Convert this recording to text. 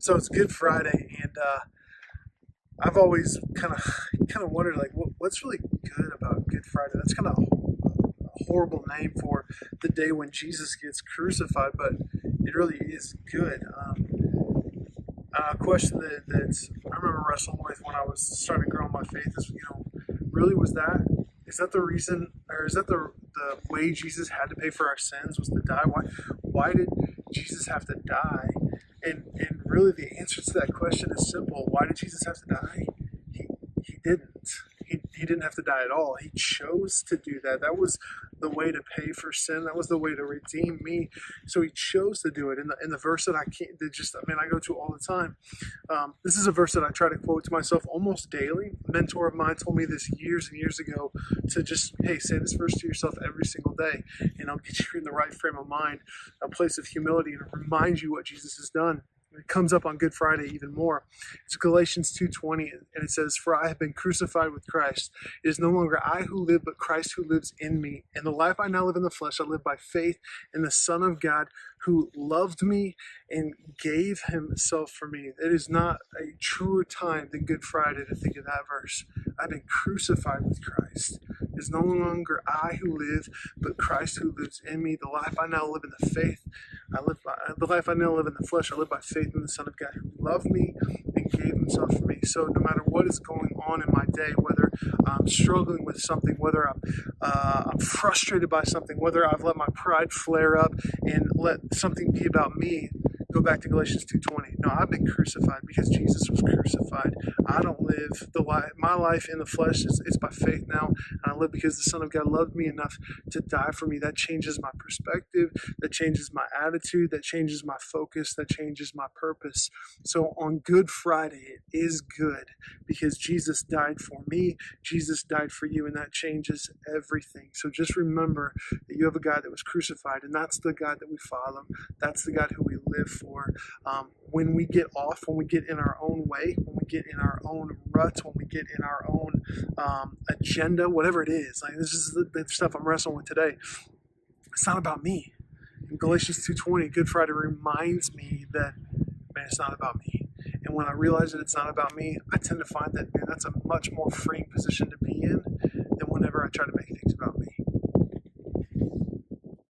So it's Good Friday, and I've always kind of wondered like what's really good about Good Friday. That's kind of a horrible name for the day when Jesus gets crucified, but it really is good. A question that I remember wrestling with when I was starting to grow in my faith is, really is that the reason, or is that the way Jesus had to pay for our sins was to die? Why did Jesus have to die? And really the answer to that question is simple. Why did Jesus have to die? He didn't. He didn't have to die at all. He chose to do that. That was the way to pay for sin. That was the way to redeem me. So he chose to do it. In the verse that I go to all the time. This is a verse that I try to quote to myself almost daily. A mentor of mine told me this years and years ago to just, hey, say this verse to yourself every single day, and it'll get you in the right frame of mind, a place of humility, and remind you what Jesus has done. It comes up on Good Friday even more. It's Galatians 2:20, and it says, "For I have been crucified with Christ. It is no longer I who live, but Christ who lives in me. And the life I now live in the flesh, I live by faith in the Son of God who loved me and gave himself for me." It is not a truer time than Good Friday to think of that verse. I've been crucified with Christ. It is no longer I who live, but Christ who lives in me. The life I now live in the life I now live in the flesh, I live by faith in the Son of God who loved me and gave himself for me. So no matter what is going on in my day, whether I'm struggling with something, whether I'm frustrated by something, whether I've let my pride flare up and let something be about me, go back to Galatians 2:20. No, I've been crucified because Jesus was crucified. I don't live my life in the flesh. It's by faith now, and I live because the Son of God loved me enough to die for me. That changes my perspective. That changes my attitude. That changes my focus. That changes my purpose. So on Good Friday, it is good because Jesus died for me. Jesus died for you, and that changes everything. So just remember that you have a God that was crucified, and that's the God that we follow. That's the God who we live for. When we get off, when we get in our own way, when we get in our own ruts, when we get in our own agenda, whatever it is, like this is the stuff I'm wrestling with today. It's not about me. In Galatians 2:20, Good Friday reminds me that, man, it's not about me. And when I realize that it's not about me, I tend to find that, man, that's a much more freeing position to be in than whenever I try to make things about me.